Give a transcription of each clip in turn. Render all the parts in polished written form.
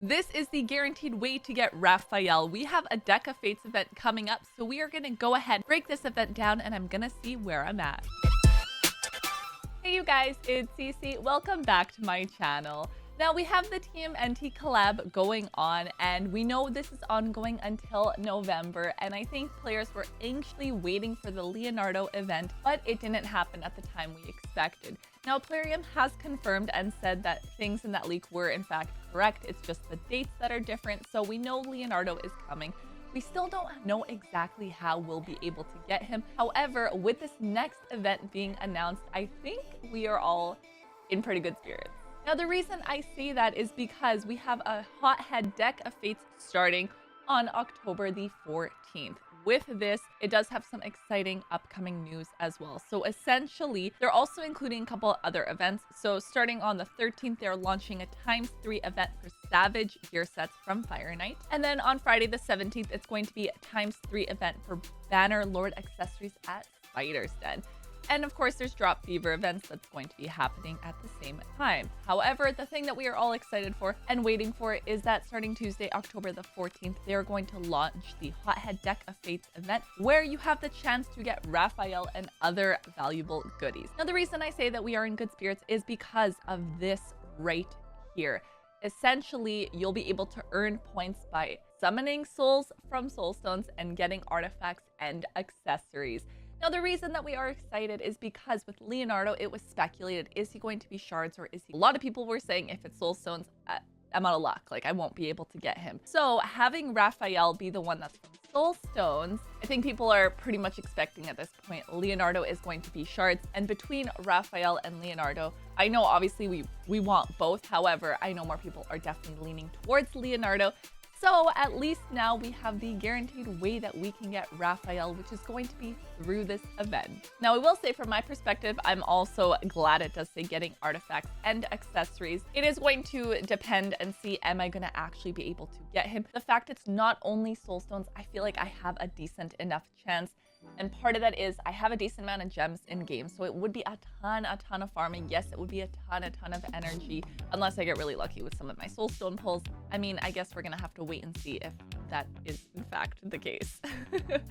This is the guaranteed way to get Raphael. We have a Deck of Fates event coming up, so we are going to go ahead, break this event down, and I'm going to see where I'm at. Hey you guys, it's Cece. Welcome back to my channel. Now we have the TMNT collab going on, and we know this is ongoing until November, and I think players were anxiously waiting for the Leonardo event, but it didn't happen at the time we expected. Now Plarium has confirmed and said that things in that leak were in fact correct. It's just the dates that are different, so we know Leonardo is coming. We still don't know exactly how we'll be able to get him. However, with this next event being announced, I think we are all in pretty good spirits. Now, the reason I say that is because we have a hothead Deck of Fates starting on October the 14th. With this, it does have some exciting upcoming news as well. So essentially, they're also including a couple other events. So starting on the 13th, they're launching a ×3 event for Savage gear sets from Fire Knight. And then on Friday the 17th, it's going to be a ×3 event for Banner Lord accessories at Spider's Den. And of course, there's Drop Fever events that's going to be happening at the same time. However, the thing that we are all excited for and waiting for is that starting Tuesday, October the 14th, they're going to launch the Hothead Deck of Fates event, where you have the chance to get Raphael and other valuable goodies. Now, the reason I say that we are in good spirits is because of this right here. Essentially, you'll be able to earn points by summoning souls from soulstones and getting artifacts and accessories. Now, the reason that we are excited is because with Leonardo, it was speculated, is he going to be shards or is he... A lot of people were saying if it's soulstones, I'm out of luck. Like, I won't be able to get him. So having Raphael be the one that's from soulstones, I think people are pretty much expecting at this point Leonardo is going to be shards. And between Raphael and Leonardo, I know obviously we want both. However, I know more people are definitely leaning towards Leonardo. So at least now we have the guaranteed way that we can get Raphael, which is going to be through this event. Now, I will say from my perspective, I'm also glad it does say getting artifacts and accessories. It is going to depend and see, am I going to actually be able to get him? The fact it's not only soulstones, I feel like I have a decent enough chance. And part of that is I have a decent amount of gems in game, so it would be a ton of farming. Yes, it would be a ton of energy, unless I get really lucky with some of my soulstone pulls. I mean, I guess we're gonna have to wait and see if that is in fact the case.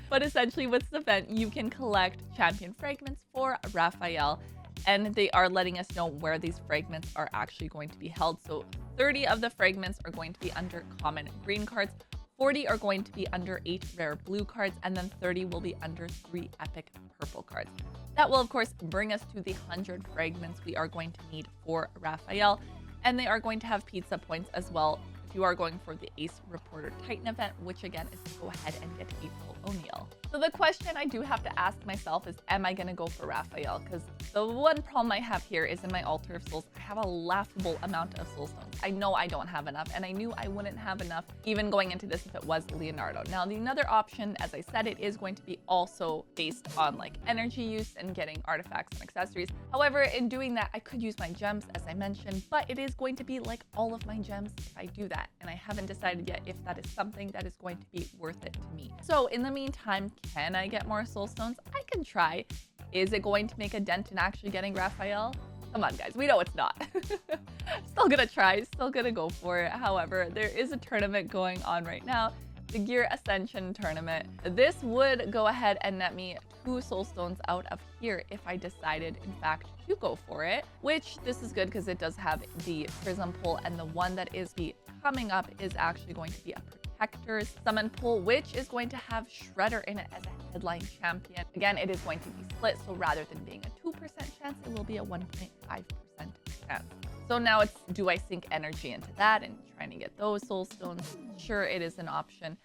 But essentially with this event, you can collect champion fragments for Raphael, and they are letting us know where these fragments are actually going to be held. So 30 of the fragments are going to be under common green cards, 40 are going to be under 8 rare blue cards, and then 30 will be under 3 epic purple cards. That will, of course, bring us to the 100 fragments we are going to need for Raphael, and they are going to have pizza points as well if you are going for the Ace Reporter Titan event, which again is to go ahead and get April O'Neil. So the question I do have to ask myself is, am I going to go for Raphael? Because the one problem I have here is in my Altar of Souls, I have a laughable amount of soulstones. I know I don't have enough, and I knew I wouldn't have enough even going into this if it was Leonardo. Now, the another option, as I said, it is going to be also based on like energy use and getting artifacts and accessories. However, in doing that, I could use my gems, as I mentioned, but it is going to be like all of my gems if I do that. And I haven't decided yet if that is something that is going to be worth it to me. So in the meantime, can I get more soulstones? I can try. Is it going to make a dent in actually getting Raphael? Come on, guys. We know it's not. Still gonna try. Still gonna go for it. However, there is a tournament going on right now, the Gear Ascension tournament. This would go ahead and net me 2 soulstones out of here if I decided, in fact, to go for it. Which this is good because it does have the Prism pull, and the one that is coming up is actually going to be a Protector's Summon pull, which is going to have Shredder in it as a headline champion. Again, it is going to be split, so rather than being a 2% chance, it will be a 1.5% chance. So now it's, do I sink energy into that and trying to get those soulstones? Sure, it is an option.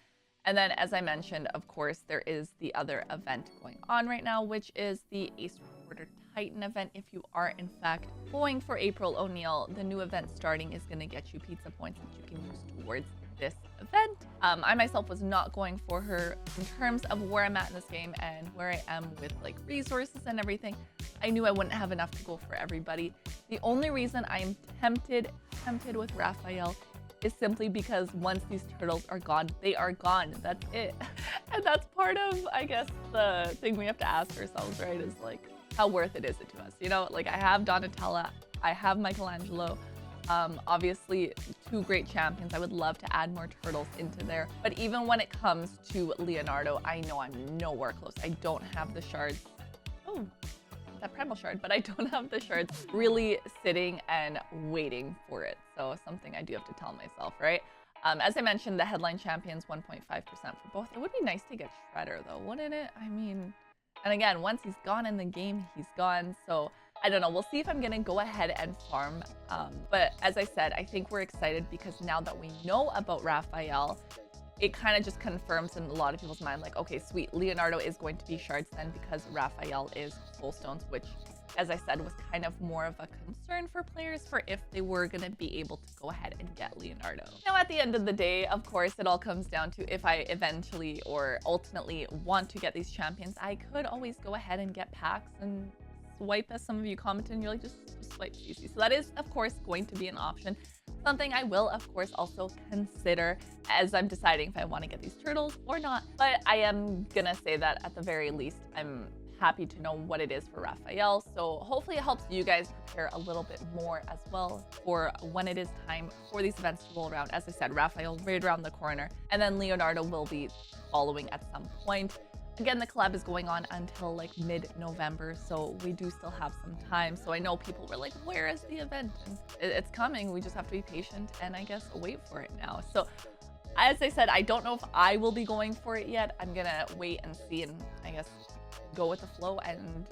And then, as I mentioned, of course, there is the other event going on right now, which is the Ace Reporter Titan event. If you are, in fact, going for April O'Neil, the new event starting is going to get you pizza points that you can use towards this event. I myself was not going for her in terms of where I'm at in this game and where I am with like resources and everything. I knew I wouldn't have enough to go for everybody. The only reason I am tempted with Raphael is simply because once these turtles are gone, they are gone. That's it. And that's part of, I guess, the thing we have to ask ourselves, right? Is like, how worth it is it to us? You know, like I have Donatella, I have Michelangelo. Obviously, two great champions. I would love to add more turtles into there. But even when it comes to Leonardo, I know I'm nowhere close. I don't have the shards. Oh, that primal shard, but I don't have the shards really sitting and waiting for it. So something I do have to tell myself, right? As I mentioned, the headline champion's 1.5% for both. It would be nice to get Shredder though, wouldn't it? I mean, and again, once he's gone in the game, he's gone. So I don't know. We'll see if I'm going to go ahead and farm. But as I said, I think we're excited because now that we know about Raphael, it kind of just confirms in a lot of people's mind, like, okay, sweet, Leonardo is going to be shards then because Raphael is soulstones, which, as I said, was kind of more of a concern for players for if they were going to be able to go ahead and get Leonardo. Now, at the end of the day, of course, it all comes down to if I eventually or ultimately want to get these champions, I could always go ahead and get packs and swipe, as some of you commented, and you're like, just swipe Cece. So that is, of course, going to be an option. Something I will, of course, also consider as I'm deciding if I want to get these turtles or not. But I am gonna say that at the very least, I'm happy to know what it is for Raphael. So hopefully it helps you guys prepare a little bit more as well for when it is time for these events to roll around. As I said, Raphael right around the corner, and then Leonardo will be following at some point. Again, the collab is going on until like mid-November, so we do still have some time. So I know people were like, where is the event? And it's coming. We just have to be patient and I guess wait for it now. So as I said, I don't know if I will be going for it yet. I'm gonna wait and see and I guess go with the flow and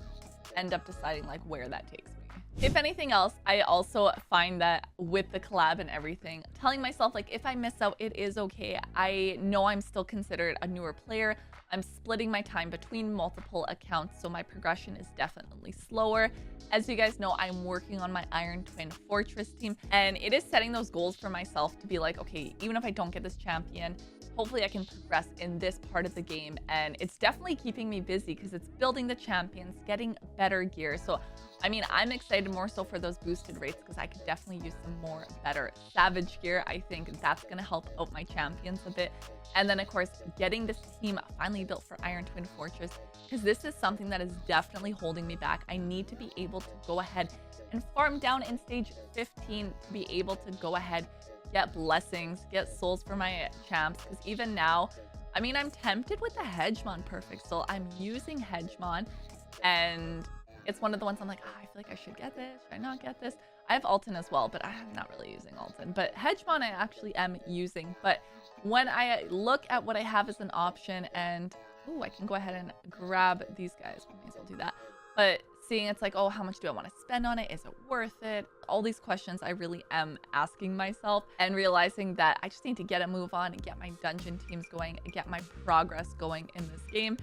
end up deciding like where that takes me. If anything else, I also find that with the collab and everything, telling myself like if I miss out, it is okay. I know I'm still considered a newer player. I'm splitting my time between multiple accounts, so my progression is definitely slower. As you guys know, I'm working on my Iron Twin Fortress team, and it is setting those goals for myself to be like, okay, even if I don't get this champion, hopefully I can progress in this part of the game. And it's definitely keeping me busy because it's building the champions, getting better gear. So I mean, I'm excited more so for those boosted rates because I could definitely use some more better Savage gear. I think that's going to help out my champions a bit. And then, of course, getting this team finally built for Iron Twin Fortress, because this is something that is definitely holding me back. I need to be able to go ahead and farm down in stage 15 to be able to go ahead, get blessings, get souls for my champs. Because even now, I mean, I'm tempted with the Hedgemon Perfect Soul. I'm using Hedgemon, and it's one of the ones I'm like, I feel like I should get this. Should I not get this? I have Alton as well, but I'm not really using Alton. But Hedgemon I actually am using. But when I look at what I have as an option and, ooh, I can go ahead and grab these guys. We may as well do that. But seeing it's like, oh, how much do I want to spend on it? Is it worth it? All these questions I really am asking myself and realizing that I just need to get a move on and get my dungeon teams going and get my progress going in this game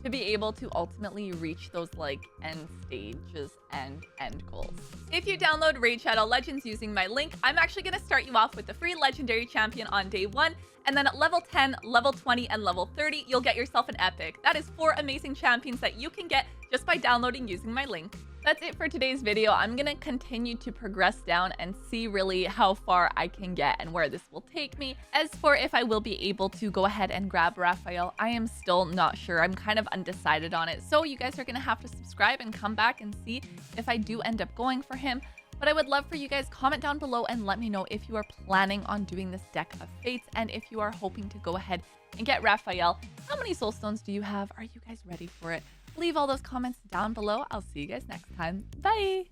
to be able to ultimately reach those like end stages and end goals. If you download Raid Shadow Legends using my link, I'm actually going to start you off with the free legendary champion on day 1, and then at level 10, level 20, and level 30, you'll get yourself an epic. That is 4 amazing champions that you can get just by downloading using my link. That's it for today's video. I'm going to continue to progress down and see really how far I can get and where this will take me. As for if I will be able to go ahead and grab Raphael, I am still not sure. I'm kind of undecided on it. So you guys are going to have to subscribe and come back and see if I do end up going for him. But I would love for you guys comment down below and let me know if you are planning on doing this deck of fates and if you are hoping to go ahead and get Raphael. How many soul stones do you have? Are you guys ready for it? Leave all those comments down below. I'll see you guys next time. Bye!